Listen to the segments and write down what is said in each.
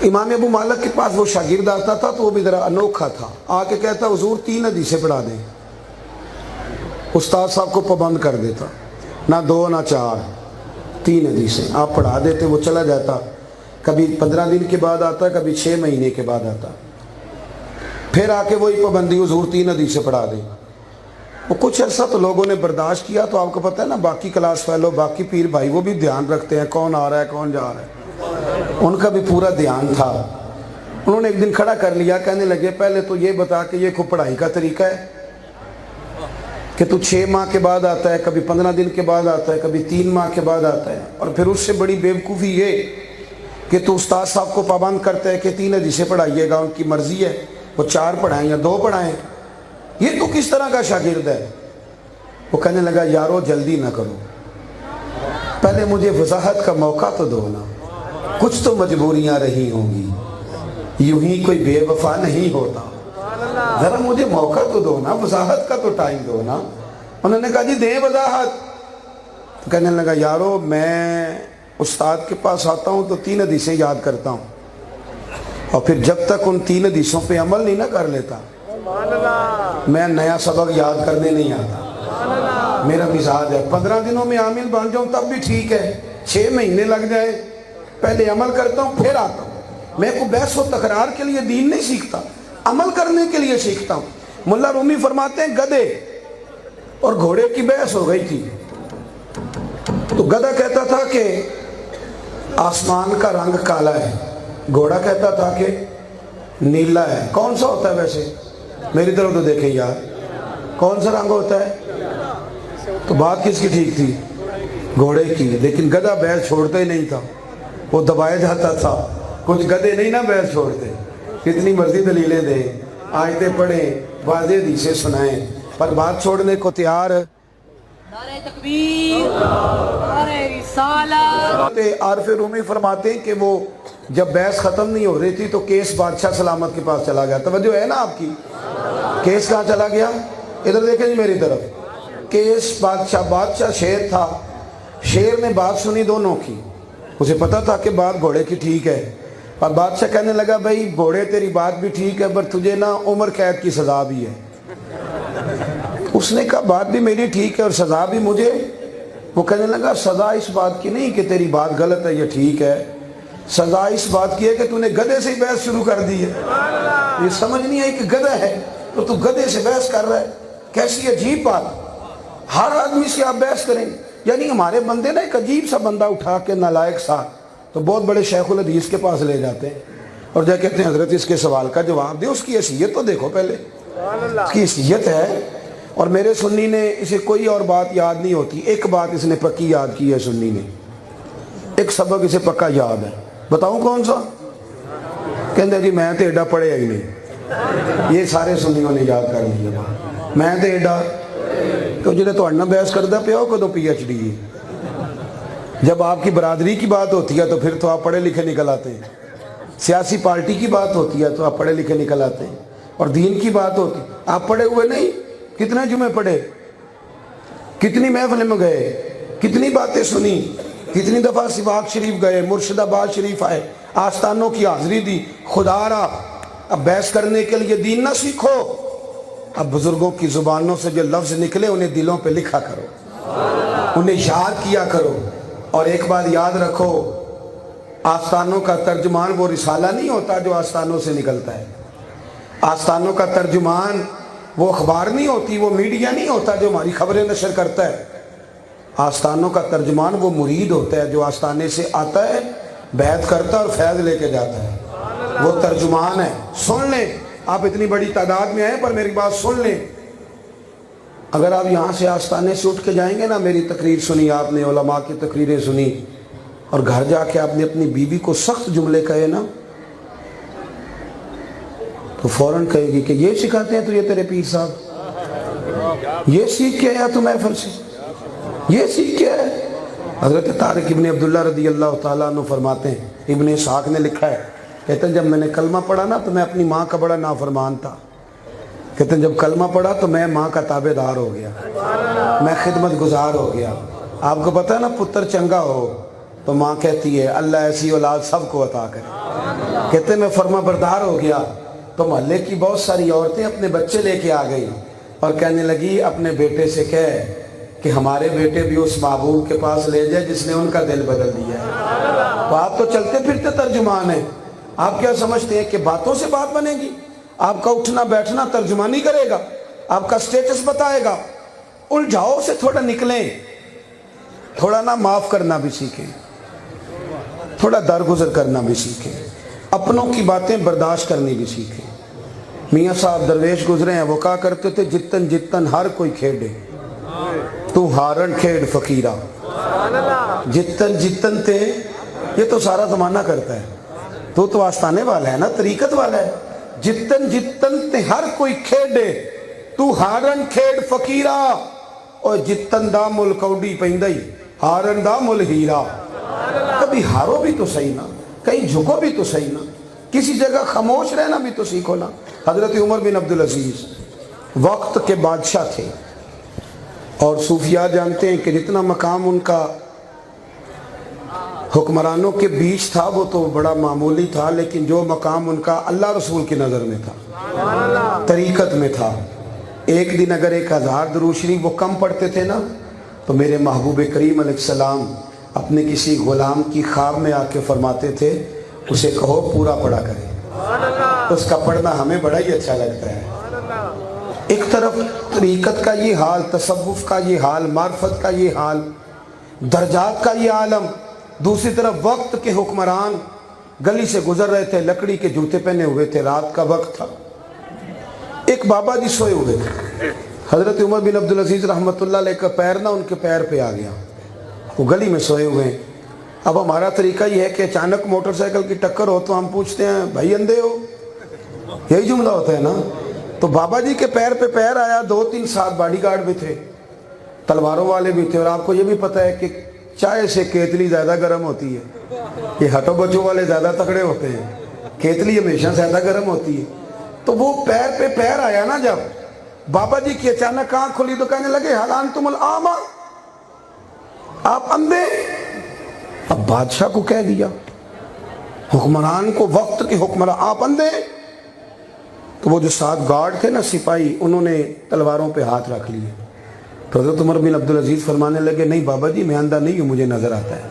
इमाम अबू मालिक के पास वो शागिर्द आता था तो वो भी ज़रा अनोखा था। आके कहता हुजूर 3 हदीसें पढ़ा दें। उस्ताद साहब को पाबंद कर देता, ना 2 ना 4, 3 हदीसें आप पढ़ा देते। वो चला जाता, कभी 15 दिन के बाद आता, कभी 6 महीने के बाद आता। फिर आके वही पाबंदी, हुजूर 3 हदीसें पढ़ा दें। वो कुछ अर्सा तो लोगों ने बर्दाश्त किया। तो आपको पता है ना, बाकी क्लास फेलो, बाकी पीर भाई वो भी ध्यान रखते हैं कौन आ रहा है कौन जा रहा है। उनका भी पूरा ध्यान था। उन्होंने एक दिन खड़ा कर लिया, कहने लगे पहले तो ये बता कि ये खूब पढ़ाई का तरीका है कि तू 6 माह के बाद आता है, कभी 15 दिन के बाद आता है, कभी 3 माह के बाद आता है। और फिर उससे बड़ी बेवकूफ़ी ये कि तू उस्ताद साहब को पाबंद करता है कि 3 हदीसें पढ़ाइएगा, उनकी मर्जी है वो 4 पढ़ाएं या 2 पढ़ाएं। ये तो किस तरह का शागिर्द है। वो कहने लगा यारो जल्दी ना करो, पहले मुझे वजाहत का मौका तो दो ना, कुछ तो मजबूरियां रही होंगी, यूं ही कोई बेवफा नहीं होता, जरा मुझे मौका तो दो ना, वजाहत का तो टाइम दो ना। उन्होंने कहा जी दे वजाहत। तो कहने लगा यारो मैं उस्ताद के पास आता हूँ तो 3 हदीसें याद करता हूँ, और फिर जब तक उन 3 हदीसों पे अमल नहीं ना कर लेता मैं नया सबक याद करने नहीं आता। मेरा मिजाज है 15 दिनों में आमिल बन जाऊं तब भी ठीक है, 6 महीने लग जाए पहले अमल करता हूं फिर आता हूं। मैं को बहस व तकरार के लिए दीन नहीं सीखता, अमल करने के लिए सीखता हूं। मुल्ला रूमी फरमाते हैं गधे और घोड़े की बहस हो गई थी। तो गधा कहता था कि आसमान का रंग काला है, घोड़ा कहता था कि नीला है। कौन सा होता है वैसे? मेरी तरफ तो देखें यार, कौन सा रंग होता है? तो बात किसकी ठीक थी? घोड़े की। लेकिन गधा बहस छोड़ता ही नहीं था, वो दबाया जाता था। कुछ गधे नहीं ना बहस छोड़ते, कितनी मर्जी दलीलें दें, आयतें पढ़ें, वाज़े हदीसें सुनाएं, पर बात छोड़ने को तैयार। नारे तकबीर, नारे रिसालत। आरफ रूमी फरमाते हैं कि वो जब बहस ख़त्म नहीं हो रही थी तो केस बादशाह सलामत के पास चला गया। तवज्जो है ना आपकी? केस कहाँ चला गया? इधर देखें जी मेरी तरफ। केस बादशाह शेर था, शेर ने बात सुनी दोनों की। उसे पता था कि बात घोड़े की ठीक है, पर बादशाह कहने लगा भाई घोड़े तेरी बात भी ठीक है पर तुझे ना उम्र कैद की सज़ा भी है। उसने कहा बात भी मेरी ठीक है और सज़ा भी मुझे। वो कहने लगा सज़ा इस बात की नहीं कि तेरी बात गलत है या ठीक है, सज़ा इस बात की है कि तूने गधे से ही बहस शुरू कर दी है। ये समझ नहीं आई कि गधा है तो तू गधे से बहस कर रहा है, कैसी अजीब बात। हर आदमी से आप बहस करेंगे? यानी हमारे बंदे ना एक अजीब सा बंदा उठा के नालायक सा तो बहुत बड़े शेखुल हदीस के पास ले जाते हैं और जो कहते हैं हजरत इसके सवाल का जवाब दे। उसकी हैसियत तो देखो पहले, उसकी हैसियत है। और मेरे सुन्नी ने इसे कोई और बात याद नहीं होती, एक बात इसने पक्की याद की है सुन्नी ने, एक सबक इसे पक्का याद है। बताऊं कौन सा? कहते जी मैं तो एडा पढ़िया ही नहीं। ये सारे सुन्नियों ने याद कर लिया, मैं तो एडा तो जो तुहाडे नाल बहस करदा पिया वो कदों PhD है। जब आपकी बरादरी की बात होती है तो फिर तो आप पढ़े लिखे निकल आते हैं, सियासी पार्टी की बात होती है तो आप पढ़े लिखे निकल आते हैं, और दीन की बात होती आप पढ़े हुए नहीं। कितने जुमे पढ़े, कितनी महफिल में गए, कितनी बातें सुनी, कितनी दफ़ा सिवाक शरीफ गए, मुर्शिदाबाद शरीफ आए, आस्थानों की हाजिरी दी। खुदारा अब बहस करने के लिए दीन ना सीखो, अब बुजुर्गों की जुबानों से जो लफ्ज़ निकले उन्हें दिलों पे लिखा करो, उन्हें याद किया करो। और एक बात याद रखो, आस्थानों का तर्जुमान वो रिसाला नहीं होता जो आस्थानों से निकलता है। आस्थानों का तर्जुमान वो अखबार नहीं होती, वो मीडिया नहीं होता जो हमारी खबरें नशर करता है। आस्थानों का तर्जुमान वो मुरीद होता है जो आस्थाने से आता है, बैत करता है और फैज़ लेके जाता है, वो तर्जुमान है। सुन लें, आप इतनी बड़ी तादाद में आए पर मेरी बात सुन लें। अगर आप यहाँ से आस्थाने से उठ के जाएंगे ना, मेरी तकरीर सुनी आपने, उलमा की तकरीरें सुनी, और घर जाके आपने अपनी बीवी को सख्त जुमले कहे ना, तो फौरन कहेगी कि ये सिखाते हैं तो ये तेरे पीर साहब, ये सीख के आया तू महफिल से, ये सीख के आया। हज़रत तारिक इब्न अब्दुल्ला रदी अल्लाह ताला अन्हु फरमाते हैं, इब्न इसहाक ने लिखा है, कहते हैं जब मैंने कलमा पढ़ा ना तो मैं अपनी माँ का बड़ा नाफरमान था। कहते हैं जब कलमा पढ़ा तो मैं माँ का ताबेदार हो गया, मैं खिदमत गुजार हो गया। आपको पता है ना, पुत्र चंगा हो تو ماں کہتی ہے اللہ ایسی اولاد سب کو عطا کرے. کہتے میں فرما بردار ہو گیا تو محلے کی بہت ساری عورتیں اپنے بچے لے کے آ گئی اور کہنے لگی اپنے بیٹے سے کہہ کہ ہمارے بیٹے بھی اس محبوب کے پاس لے جائے جس نے ان کا دل بدل دیا ہے. تو آپ تو چلتے پھرتے ترجمان ہیں. آپ کیا سمجھتے ہیں کہ باتوں سے بات بنے گی؟ آپ کا اٹھنا بیٹھنا ترجمانی کرے گا، آپ کا سٹیٹس بتائے گا. الجھاؤ سے تھوڑا نکلیں، تھوڑا نا معاف کرنا بھی سیکھیں، تھوڑا درگزر کرنا بھی سیکھیں، اپنوں کی باتیں برداشت کرنی بھی سیکھیں. میاں صاحب درویش گزرے ہیں، وہ کہا کرتے تھے جتن جتن ہر کوئی کھیڑے تو ہارن کھیڑ فقیرہ. جتن جتن تے یہ تو سارا زمانہ کرتا ہے، تو آستانے والا ہے نا، طریقت والا ہے. جتن جتن تے ہر کوئی کھیڑے تو ہارن کھیڑ فقیرہ. اور جتن دا مل کوڈی پیندائی ہارن دا مل ہیرا. کبھی ہارو بھی تو صحیح نا، کہیں جھکو بھی تو صحیح نا، کسی جگہ خاموش رہنا بھی تو سیکھو نا. حضرت عمر بن عبدالعزیز وقت کے بادشاہ تھے، اور صوفیاء جانتے ہیں کہ جتنا مقام ان کا حکمرانوں کے بیچ تھا وہ تو بڑا معمولی تھا، لیکن جو مقام ان کا اللہ رسول کی نظر میں تھا، طریقت میں تھا. ایک دن اگر 1000 درود شریف وہ کم پڑھتے تھے نا تو میرے محبوب کریم علیہ السلام اپنے کسی غلام کی خواب میں آ کے فرماتے تھے اسے کہو پورا پڑھا کرے. اس کا پڑھنا ہمیں بڑا ہی اچھا لگتا ہے. ایک طرف طریقت کا یہ حال، تصوف کا یہ حال، معرفت کا یہ حال، درجات کا یہ عالم، دوسری طرف وقت کے حکمران گلی سے گزر رہے تھے، لکڑی کے جوتے پہنے ہوئے تھے، رات کا وقت تھا. ایک بابا جی سوئے ہوئے تھے، حضرت عمر بن عبدالعزیز رحمۃ اللہ علیہ کا پیر نہ ان کے پیر پہ آ گیا. وہ گلی میں سوئے ہوئے ہیں. اب ہمارا طریقہ یہ ہے کہ اچانک موٹر سائیکل کی ٹکر ہو تو ہم پوچھتے ہیں بھائی اندھے ہو، یہی جملہ ہوتا ہے نا. تو بابا جی کے پیر پہ پیر آیا. 2-3 ساتھ باڈی گارڈ بھی تھے، تلواروں والے بھی تھے، اور آپ کو یہ بھی پتہ ہے کہ چائے سے کیتلی زیادہ گرم ہوتی ہے. یہ ہٹو بچوں والے زیادہ تکڑے ہوتے ہیں، کیتلی ہمیشہ زیادہ گرم ہوتی ہے. تو وہ پیر پہ پیر آیا نا، جب بابا جی کی اچانک آنکھ کھلی تو کہنے لگے حال انتم العامہ، آپ اندھے. اب بادشاہ کو کہہ دیا، حکمران کو، وقت کے حکمران، آپ اندھے. تو وہ جو 7 گارڈ تھے نا سپاہی، انہوں نے تلواروں پہ ہاتھ رکھ لیے. تو حضرت عمر بن عبدالعزیز فرمانے لگے نہیں بابا جی میں اندھا نہیں ہوں، مجھے نظر آتا ہے.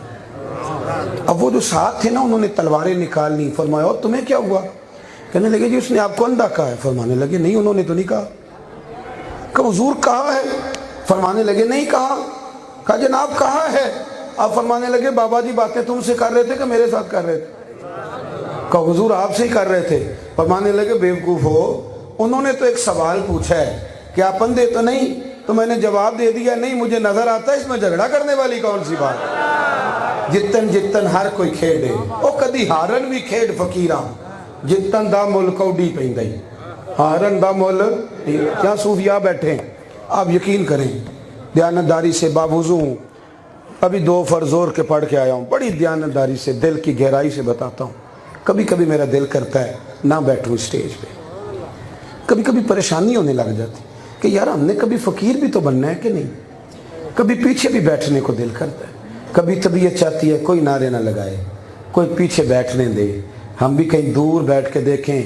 اب وہ جو 7 تھے نا انہوں نے تلواریں نکال لی. فرمایا اور تمہیں کیا ہوا؟ کہنے لگے جی اس نے آپ کو اندھا کہا ہے. فرمانے لگے نہیں انہوں نے تو نہیں کہا. کہ حضور کہا ہے؟ فرمانے لگے نہیں کہا. کہا جناب کہا ہے. آپ فرمانے لگے بابا جی باتیں تم سے کر رہے تھے کہ میرے ساتھ کر رہے تھے؟ کہا حضور آپ سے ہی کر رہے تھے. فرمانے لگے بیوقوف ہو، انہوں نے تو ایک سوال پوچھا ہے کہ آپ اندھے تو نہیں، تو میں نے جواب دے دیا نہیں مجھے نظر آتا ہے. اس میں جھگڑا کرنے والی کون سی بات؟ جتن جتن ہر کوئی کھیڑے او کدی ہارن بھی کھیڑ فقیرہ. جتن دا مل کوڈی پیندائی ہارن دا مل. کیا صوفیاء بیٹھے ہیں، آپ یقین کریں دیانتداری سے باوضو ہوں. ابھی 2 فرض زور کے پڑھ کے آیا ہوں، بڑی دیانتداری سے دل کی گہرائی سے بتاتا ہوں. کبھی کبھی میرا دل کرتا ہے نہ بیٹھوں اسٹیج پہ. کبھی کبھی پریشانی ہونے لگ جاتی کہ یار ہم نے کبھی فقیر بھی تو بننا ہے کہ نہیں. کبھی پیچھے بھی بیٹھنے کو دل کرتا ہے. کبھی طبیعت چاہتی ہے کوئی نعرے نہ لگائے، کوئی پیچھے بیٹھنے دے، ہم بھی کہیں دور بیٹھ کے دیکھیں.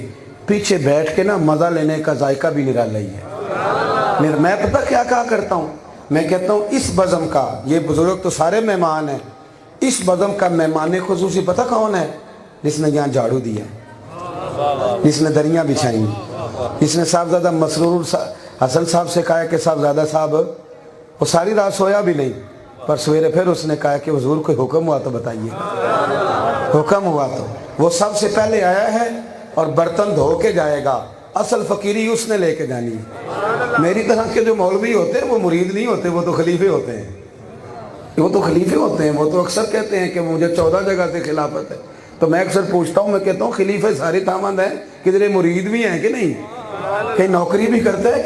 پیچھے بیٹھ کے نا مزہ لینے کا ذائقہ بھی نرالا ہی ہے. میں پتہ کیا کہا کرتا ہوں، میں کہتا ہوں اس بزم کا، یہ بزرگ تو سارے مہمان ہیں، اس بزم کا مہمان خصوصی پتہ کون ہے؟ جس نے یہاں جھاڑو دیا، جس نے دریاں بچھائیں، جس نے صاحبزادہ مسرور حسن صاحب سے کہا کہ صاحبزادہ صاحب وہ ساری رات سویا بھی نہیں، پر سویرے پھر اس نے کہا کہ حضور کوئی حکم ہوا تو بتائیے. حکم ہوا تو وہ سب سے پہلے آیا ہے اور برتن دھو کے جائے گا. اصل فقیری اس نے لے کے جانی ہے. میری طرح کے جو مولوی ہوتے ہیں وہ مرید نہیں ہوتے، وہ تو خلیفے ہوتے ہیں. وہ تو خلیفے ہوتے ہیں. وہ تو اکثر کہتے ہیں کہ مجھے 14 جگہ سے خلافت ہے. تو میں اکثر پوچھتا ہوں، میں کہتا ہوں خلیفے سارے تامند ہیں، کدھر مرید بھی ہیں کہ نہیں، کہیں نوکری بھی کرتا ہے.